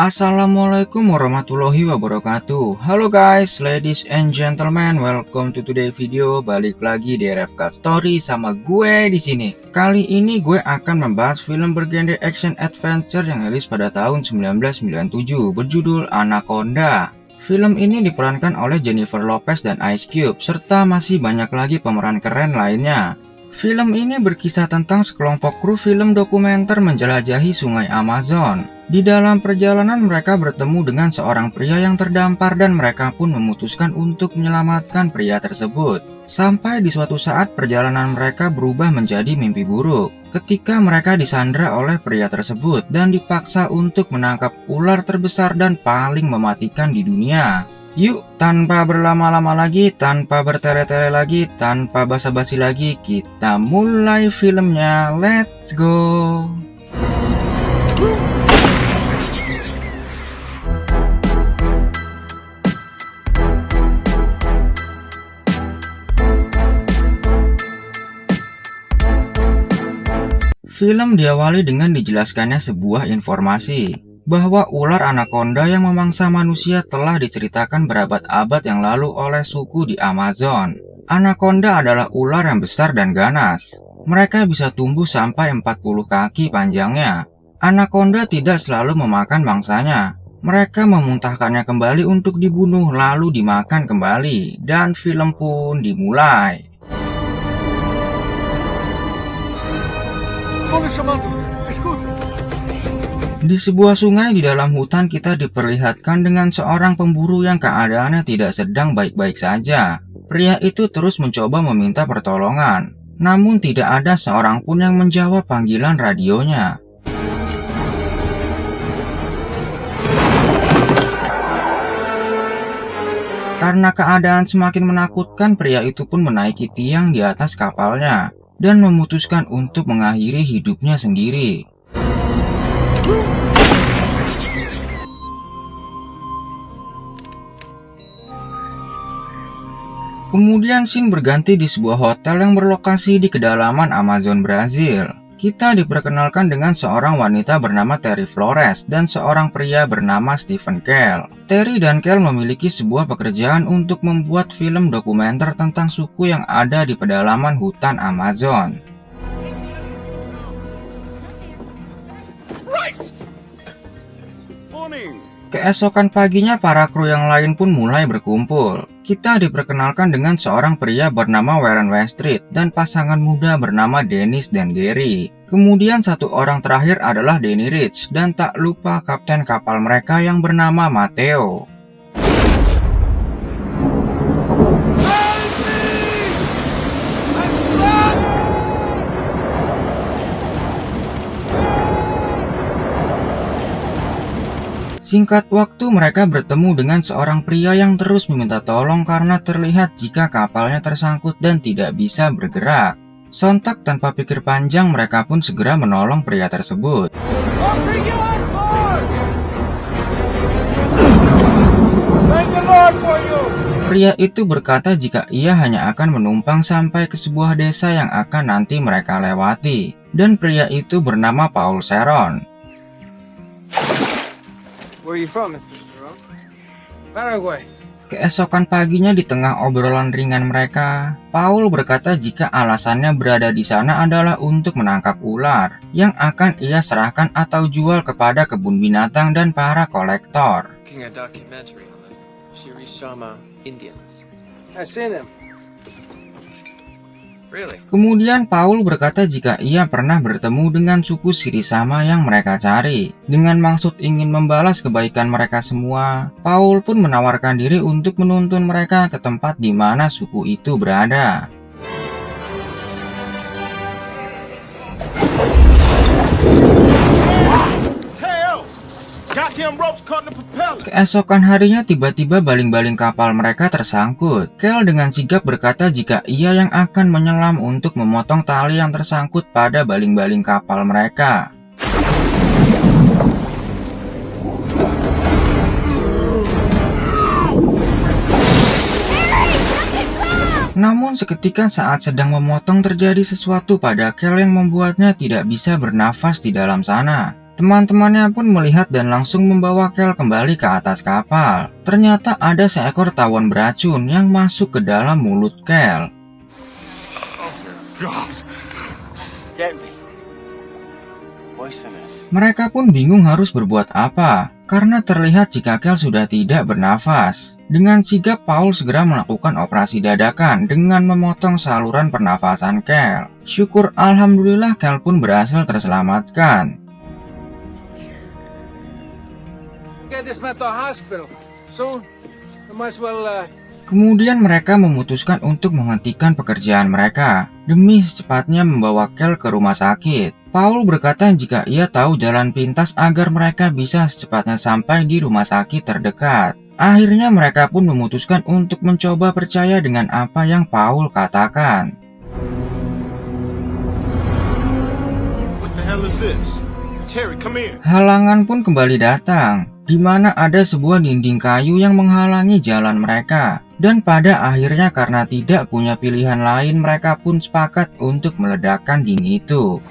Assalamualaikum warahmatullahi wabarakatuh. Halo guys, ladies and gentlemen, welcome to today video. Balik lagi di RFK Story sama gue di sini. Kali ini gue akan membahas film bergenre action adventure yang rilis pada tahun 1997 berjudul Anaconda. Film ini diperankan oleh Jennifer Lopez dan Ice Cube serta masih banyak lagi pemeran keren lainnya. Film ini berkisah tentang sekelompok kru film dokumenter menjelajahi sungai Amazon. Di dalam perjalanan mereka bertemu dengan seorang pria yang terdampar dan mereka pun memutuskan untuk menyelamatkan pria tersebut. Sampai di suatu saat perjalanan mereka berubah menjadi mimpi buruk ketika mereka disandra oleh pria tersebut dan dipaksa untuk menangkap ular terbesar dan paling mematikan di dunia. Yuk, tanpa berlama-lama lagi, tanpa bertele-tele lagi, tanpa basa-basi lagi, kita mulai filmnya. Let's go! Film diawali dengan dijelaskannya sebuah informasi bahwa ular anaconda yang memangsa manusia telah diceritakan berabad-abad yang lalu oleh suku di Amazon. Anaconda adalah ular yang besar dan ganas. Mereka bisa tumbuh sampai 40 kaki panjangnya. Anaconda tidak selalu memakan mangsanya. Mereka memuntahkannya kembali untuk dibunuh lalu dimakan kembali. Dan film pun dimulai. Di sebuah sungai di dalam hutan kita diperlihatkan dengan seorang pemburu yang keadaannya tidak sedang baik-baik saja. Pria itu terus mencoba meminta pertolongan, namun tidak ada seorang pun yang menjawab panggilan radionya. Karena keadaan semakin menakutkan, pria itu pun menaiki tiang di atas kapalnya dan memutuskan untuk mengakhiri hidupnya sendiri. Kemudian scene berganti di sebuah hotel yang berlokasi di kedalaman Amazon, Brazil. Kita diperkenalkan dengan seorang wanita bernama Terry Flores dan seorang pria bernama Stephen Kell. Terry dan Kell memiliki sebuah pekerjaan untuk membuat film dokumenter tentang suku yang ada di pedalaman hutan Amazon. Keesokan paginya para kru yang lain pun mulai berkumpul. Kita diperkenalkan dengan seorang pria bernama Warren Westreet dan pasangan muda bernama Dennis dan Gary. Kemudian satu orang terakhir adalah Danny Rich dan tak lupa kapten kapal mereka yang bernama Matteo. Singkat waktu mereka bertemu dengan seorang pria yang terus meminta tolong karena terlihat jika kapalnya tersangkut dan tidak bisa bergerak. Sontak tanpa pikir panjang mereka pun segera menolong pria tersebut. Pria itu berkata jika ia hanya akan menumpang sampai ke sebuah desa yang akan nanti mereka lewati. Dan pria itu bernama Paul Sharon. Where are you from, Mr. Jerome? Paraguay. Keesokan paginya di tengah obrolan ringan mereka, Paul berkata jika alasannya berada di sana adalah untuk menangkap ular yang akan ia serahkan atau jual kepada kebun binatang dan para kolektor. Making a documentary on the Shirishama Indians. I've seen them. Really? Kemudian Paul berkata jika ia pernah bertemu dengan suku Shirisama yang mereka cari. Dengan maksud ingin membalas kebaikan mereka semua, Paul pun menawarkan diri untuk menuntun mereka ke tempat di mana suku itu berada. Keesokan harinya tiba-tiba baling-baling kapal mereka tersangkut. Kell dengan sigap berkata jika ia yang akan menyelam untuk memotong tali yang tersangkut pada baling-baling kapal mereka. Namun seketika saat sedang memotong terjadi sesuatu pada Kell yang membuatnya tidak bisa bernafas di dalam sana. Teman-temannya pun melihat dan langsung membawa Kel kembali ke atas kapal. Ternyata ada seekor tawon beracun yang masuk ke dalam mulut Kel. Mereka pun bingung harus berbuat apa, karena terlihat jika Kel sudah tidak bernafas. Dengan sigap Paul segera melakukan operasi dadakan dengan memotong saluran pernafasan Kel. Syukur alhamdulillah Kel pun berhasil terselamatkan. Kemudian mereka memutuskan untuk menghentikan pekerjaan mereka demi secepatnya membawa Kel ke rumah sakit. Paul berkata jika ia tahu jalan pintas agar mereka bisa secepatnya sampai di rumah sakit terdekat. Akhirnya mereka pun memutuskan untuk mencoba percaya dengan apa yang Paul katakan. Halangan pun kembali datang, di mana ada sebuah dinding kayu yang menghalangi jalan mereka. Dan pada akhirnya karena tidak punya pilihan lain, mereka pun sepakat untuk meledakkan dinding itu.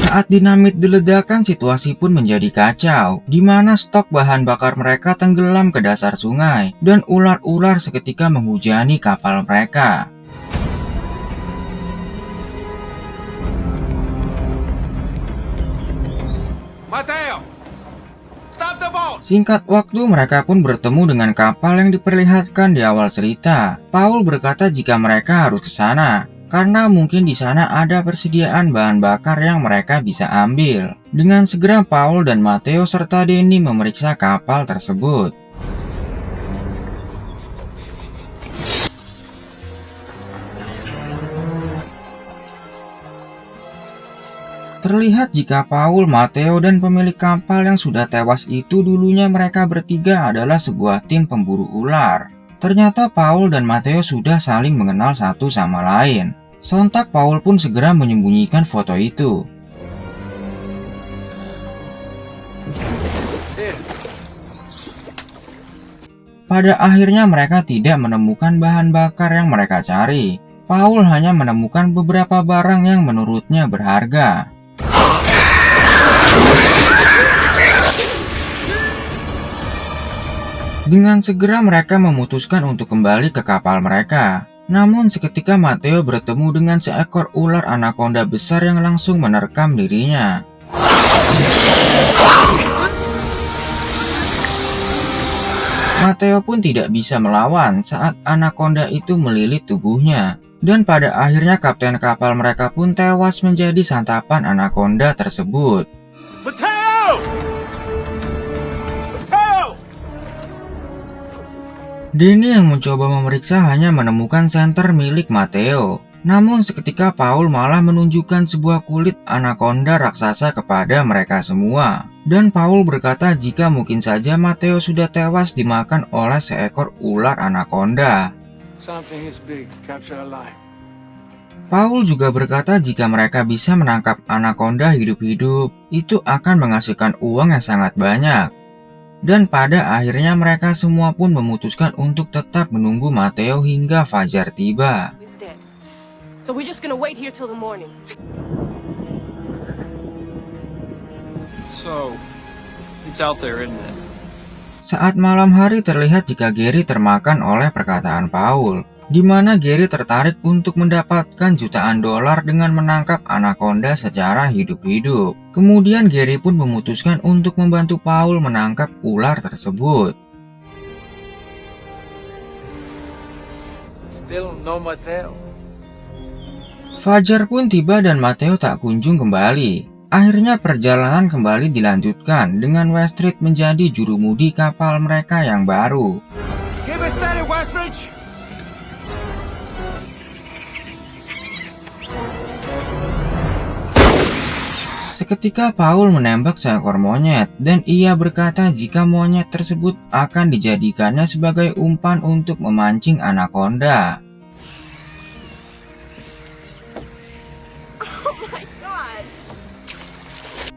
Saat dinamit diledakkan, situasi pun menjadi kacau, di mana stok bahan bakar mereka tenggelam ke dasar sungai, dan ular-ular seketika menghujani kapal mereka. Mateo, stop the boat! Singkat waktu mereka pun bertemu dengan kapal yang diperlihatkan di awal cerita. Paul berkata jika mereka harus ke sana, karena mungkin di sana ada persediaan bahan bakar yang mereka bisa ambil. Dengan segera Paul dan Mateo serta Denny memeriksa kapal tersebut. Terlihat jika Paul, Mateo, dan pemilik kapal yang sudah tewas itu dulunya mereka bertiga adalah sebuah tim pemburu ular. Ternyata Paul dan Mateo sudah saling mengenal satu sama lain. Sontak Paul pun segera menyembunyikan foto itu. Pada akhirnya mereka tidak menemukan bahan bakar yang mereka cari. Paul hanya menemukan beberapa barang yang menurutnya berharga. Dengan segera mereka memutuskan untuk kembali ke kapal mereka. Namun seketika Mateo bertemu dengan seekor ular anaconda besar yang langsung menerkam dirinya. Mateo pun tidak bisa melawan saat anaconda itu melilit tubuhnya. Dan pada akhirnya kapten kapal mereka pun tewas menjadi santapan anaconda tersebut. Mateo! Mateo! Denny yang mencoba memeriksa hanya menemukan senter milik Mateo. Namun seketika Paul malah menunjukkan sebuah kulit anaconda raksasa kepada mereka semua. Dan Paul berkata jika mungkin saja Mateo sudah tewas dimakan oleh seekor ular anaconda. Paul juga berkata jika mereka bisa menangkap anaconda hidup-hidup, itu akan menghasilkan uang yang sangat banyak. Dan pada akhirnya mereka semua pun memutuskan untuk tetap menunggu Mateo hingga fajar tiba. Saat malam hari terlihat jika Gary termakan oleh perkataan Paul, di mana Gary tertarik untuk mendapatkan jutaan dolar dengan menangkap anaconda secara hidup-hidup. Kemudian Gary pun memutuskan untuk membantu Paul menangkap ular tersebut. Fajar pun tiba dan Mateo tak kunjung kembali. Akhirnya perjalanan kembali dilanjutkan dengan Westridge menjadi jurumudi kapal mereka yang baru. Seketika Paul menembak seekor monyet dan ia berkata jika monyet tersebut akan dijadikannya sebagai umpan untuk memancing anaconda.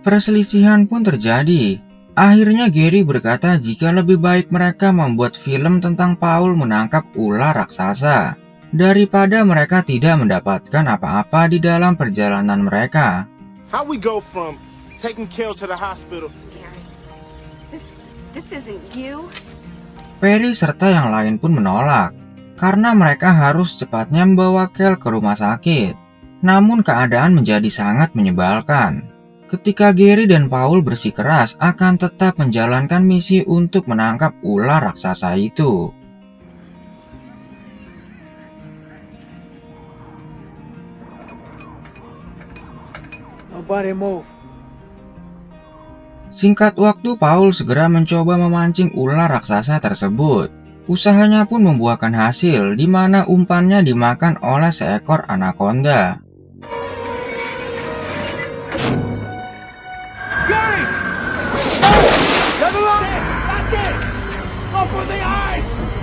Perselisihan pun terjadi. Akhirnya Gary berkata jika lebih baik mereka membuat film tentang Paul menangkap ular raksasa, daripada mereka tidak mendapatkan apa-apa di dalam perjalanan mereka. How we go from taking Kel to the hospital? Gary, this isn't you. Perry serta yang lain pun menolak, karena mereka harus cepatnya membawa Kel ke rumah sakit. Namun keadaan menjadi sangat menyebalkan ketika Gary dan Paul bersikeras akan tetap menjalankan misi untuk menangkap ular raksasa itu. Nobody move. Singkat waktu, Paul segera mencoba memancing ular raksasa tersebut. Usahanya pun membuahkan hasil, di mana umpannya dimakan oleh seekor anaconda.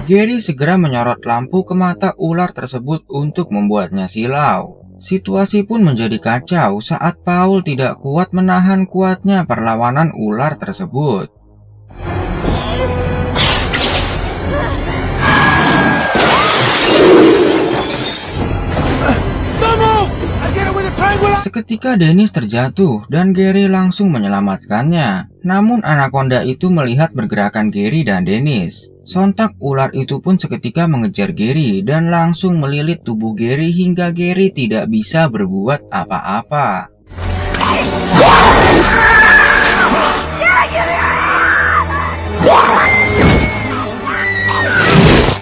Gary segera menyorot lampu ke mata ular tersebut untuk membuatnya silau. Situasi pun menjadi kacau saat Paul tidak kuat menahan kuatnya perlawanan ular tersebut. Seketika Dennis terjatuh dan Gary langsung menyelamatkannya. Namun anaconda itu melihat pergerakan Gary dan Dennis. Sontak ular itu pun seketika mengejar Gary dan langsung melilit tubuh Gary hingga Gary tidak bisa berbuat apa-apa.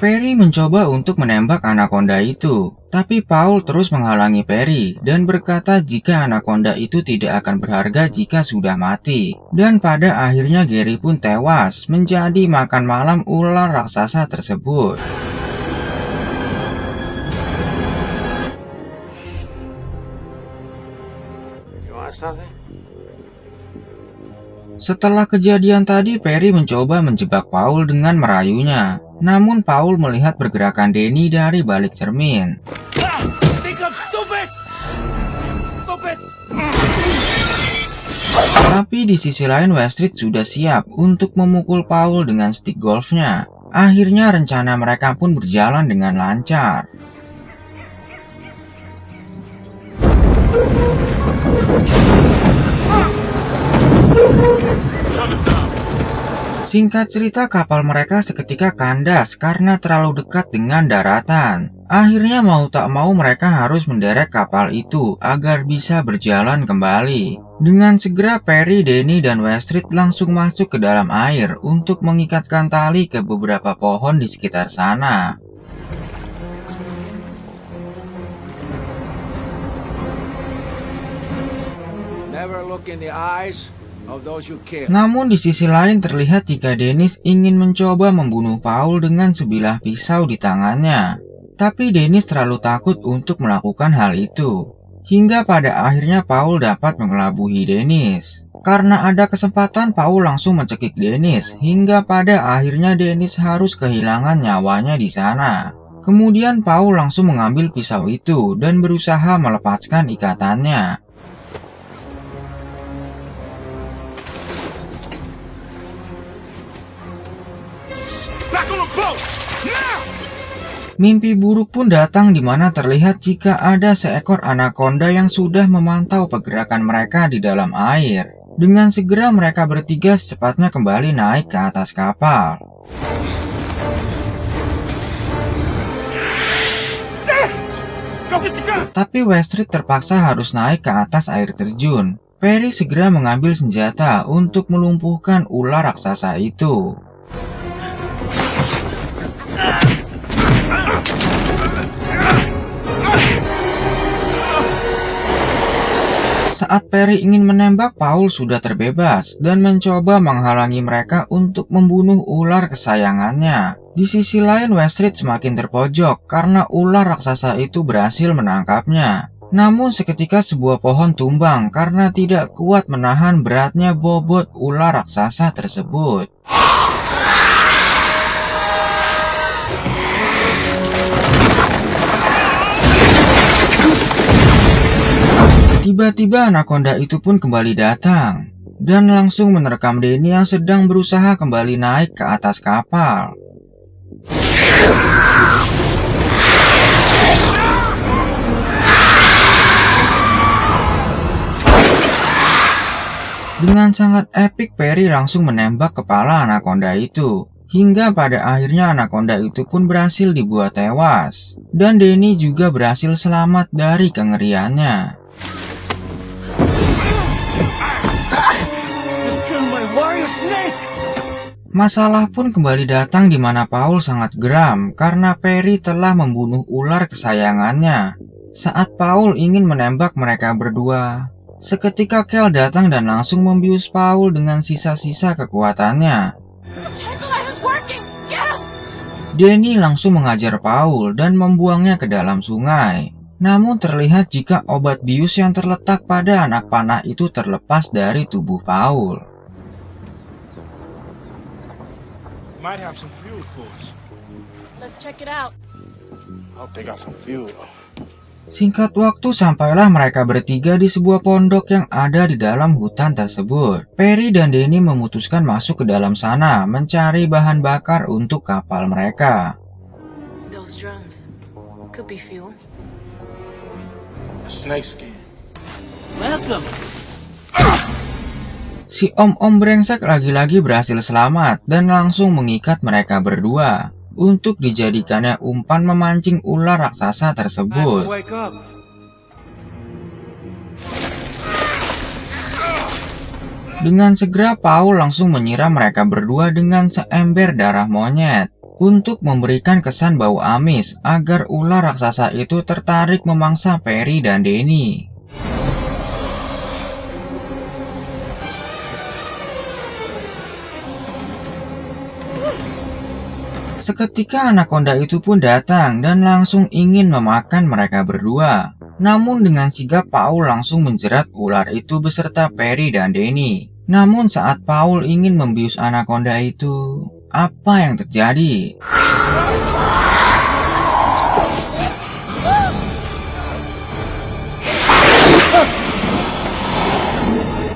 Perry mencoba untuk menembak anaconda itu, tapi Paul terus menghalangi Perry dan berkata jika anaconda itu tidak akan berharga jika sudah mati. Dan pada akhirnya Gary pun tewas menjadi makan malam ular raksasa tersebut. Setelah kejadian tadi, Perry mencoba menjebak Paul dengan merayunya. Namun Paul melihat pergerakan Denny dari balik cermin. Tapi di sisi lain Westrid sudah siap untuk memukul Paul dengan stick golfnya. Akhirnya rencana mereka pun berjalan dengan lancar. Singkat cerita, kapal mereka seketika kandas karena terlalu dekat dengan daratan. Akhirnya mau tak mau mereka harus menderek kapal itu agar bisa berjalan kembali. Dengan segera Perry, Denny, dan Westrid langsung masuk ke dalam air untuk mengikatkan tali ke beberapa pohon di sekitar sana. Never look in the eyes of those you kill. Namun di sisi lain terlihat jika Dennis ingin mencoba membunuh Paul dengan sebilah pisau di tangannya. Tapi Dennis terlalu takut untuk melakukan hal itu. Hingga pada akhirnya Paul dapat mengelabui Dennis. Karena ada kesempatan, Paul langsung mencekik Dennis. Hingga pada akhirnya Dennis harus kehilangan nyawanya di sana. Kemudian Paul langsung mengambil pisau itu dan berusaha melepaskan ikatannya. Mimpi buruk pun datang di mana terlihat jika ada seekor anaconda yang sudah memantau pergerakan mereka di dalam air. Dengan segera mereka bertiga secepatnya kembali naik ke atas kapal. Tapi Westrid terpaksa harus naik ke atas air terjun. Perry segera mengambil senjata untuk melumpuhkan ular raksasa itu. Saat Perry ingin menembak, Paul sudah terbebas dan mencoba menghalangi mereka untuk membunuh ular kesayangannya. Di sisi lain, Westrid semakin terpojok karena ular raksasa itu berhasil menangkapnya. Namun seketika sebuah pohon tumbang karena tidak kuat menahan beratnya bobot ular raksasa tersebut. Tiba-tiba anaconda itu pun kembali datang. dan langsung menerkam Danny yang sedang berusaha kembali naik ke atas kapal. Dengan sangat epik, Perry langsung menembak kepala anaconda itu. Hingga pada akhirnya anaconda itu pun berhasil dibuat tewas. Dan Danny juga berhasil selamat dari kengeriannya. Masalah pun kembali datang di mana Paul sangat geram karena Perry telah membunuh ular kesayangannya. Saat Paul ingin menembak mereka berdua, seketika Kel datang dan langsung membius Paul dengan sisa-sisa kekuatannya. Danny langsung mengajar Paul dan membuangnya ke dalam sungai. Namun terlihat jika obat bius yang terletak pada anak panah itu terlepas dari tubuh Paul. Might have some fuel for us. Let's check it out. I hope they got some fuel though. Singkat waktu sampailah mereka bertiga di sebuah pondok yang ada di dalam hutan tersebut. Perry dan Danny memutuskan masuk ke dalam sana mencari bahan bakar untuk kapal mereka. Those drums could be fuel. A snake skin. Si om-om brengsek lagi-lagi berhasil selamat dan langsung mengikat mereka berdua untuk dijadikannya umpan memancing ular raksasa tersebut. Dengan segera Paul langsung menyiram mereka berdua dengan seember darah monyet untuk memberikan kesan bau amis agar ular raksasa itu tertarik memangsa Perry dan Danny. Seketika anaconda itu pun datang dan langsung ingin memakan mereka berdua. Namun dengan sigap Paul langsung menjerat ular itu beserta Perry dan Danny. Namun saat Paul ingin membius anaconda itu, apa yang terjadi?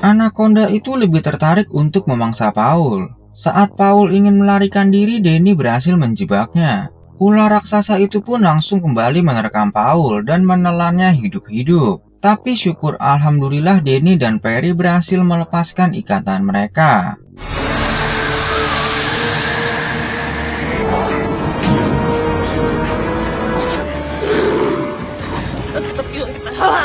Anaconda itu lebih tertarik untuk memangsa Paul. Saat Paul ingin melarikan diri, Danny berhasil menjebaknya. Ular raksasa itu pun langsung kembali menerkam Paul dan menelannya hidup-hidup. Tapi syukur alhamdulillah Danny dan Perry berhasil melepaskan ikatan mereka.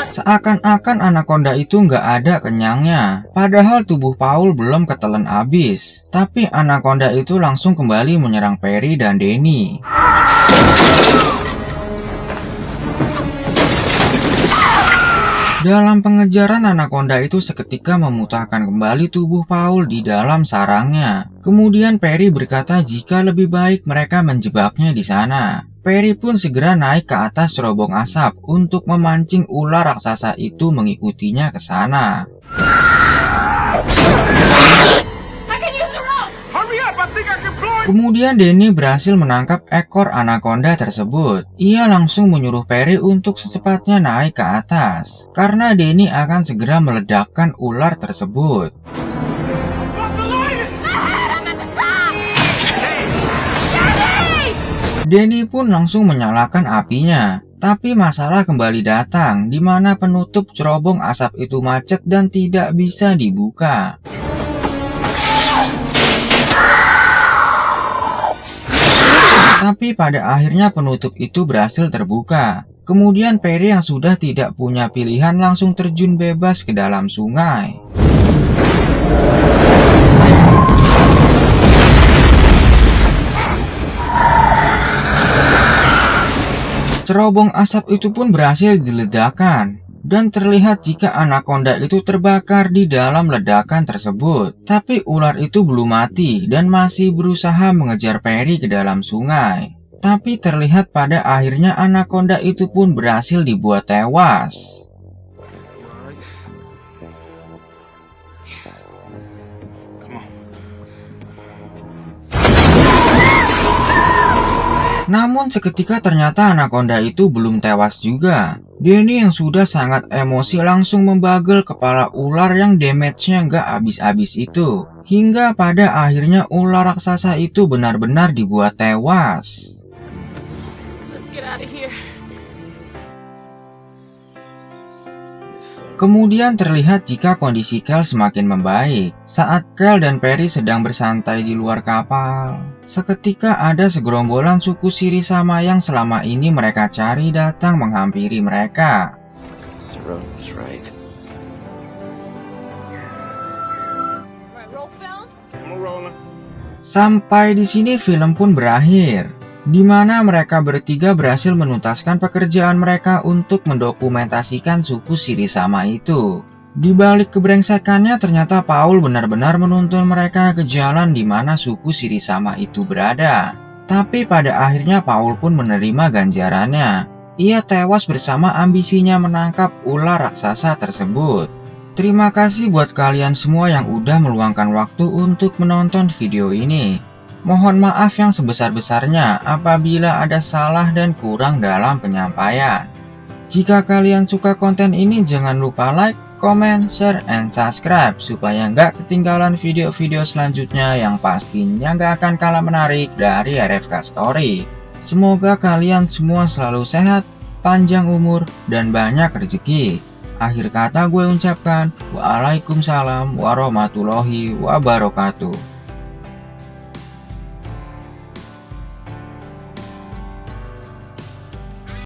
Seakan-akan anaconda itu nggak ada kenyangnya. Padahal tubuh Paul belum ketelan abis. Tapi anaconda itu langsung kembali menyerang Perry dan Danny. Dalam pengejaran, anaconda itu seketika memutahkan kembali tubuh Paul di dalam sarangnya. Kemudian Perry berkata jika lebih baik mereka menjebaknya di sana. Perry pun segera naik ke atas cerobong asap untuk memancing ular raksasa itu mengikutinya ke sana. Kemudian Danny berhasil menangkap ekor anaconda tersebut. Ia langsung menyuruh Perry untuk secepatnya naik ke atas, karena Danny akan segera meledakkan ular tersebut. Danny pun langsung menyalakan apinya. Tapi masalah kembali datang, di mana penutup cerobong asap itu macet dan tidak bisa dibuka. Tapi pada akhirnya penutup itu berhasil terbuka. Kemudian Perry yang sudah tidak punya pilihan langsung terjun bebas ke dalam sungai. Cerobong asap itu pun berhasil diledakkan. Dan terlihat jika anaconda itu terbakar di dalam ledakan tersebut. Tapi ular itu belum mati dan masih berusaha mengejar Perry ke dalam sungai. Tapi terlihat pada akhirnya anaconda itu pun berhasil dibuat tewas. Namun seketika ternyata anaconda itu belum tewas juga. Danny yang sudah sangat emosi langsung membagel kepala ular yang damage-nya nggak habis-habis itu. Hingga pada akhirnya ular raksasa itu benar-benar dibuat tewas. Let's get out of here. Kemudian terlihat jika kondisi Kel semakin membaik. Saat Kel dan Perry sedang bersantai di luar kapal, seketika ada segerombolan suku Shirisama yang selama ini mereka cari datang menghampiri mereka. Right. Right, roll film. I'm rolling. Sampai di sini film pun berakhir, di mana mereka bertiga berhasil menuntaskan pekerjaan mereka untuk mendokumentasikan suku Shirisama itu. Di balik kebrengsekannya ternyata Paul benar-benar menuntun mereka ke jalan di mana suku Shirisama itu berada. Tapi pada akhirnya Paul pun menerima ganjarannya. Ia tewas bersama ambisinya menangkap ular raksasa tersebut. Terima kasih buat kalian semua yang udah meluangkan waktu untuk menonton video ini. Mohon maaf yang sebesar-besarnya apabila ada salah dan kurang dalam penyampaian. Jika kalian suka konten ini jangan lupa like, comment, share, and subscribe supaya nggak ketinggalan video-video selanjutnya yang pastinya nggak akan kalah menarik dari RFK Story. Semoga kalian semua selalu sehat, panjang umur, dan banyak rezeki. Akhir kata gue ucapkan, Waalaikumsalam warahmatullahi wabarakatuh.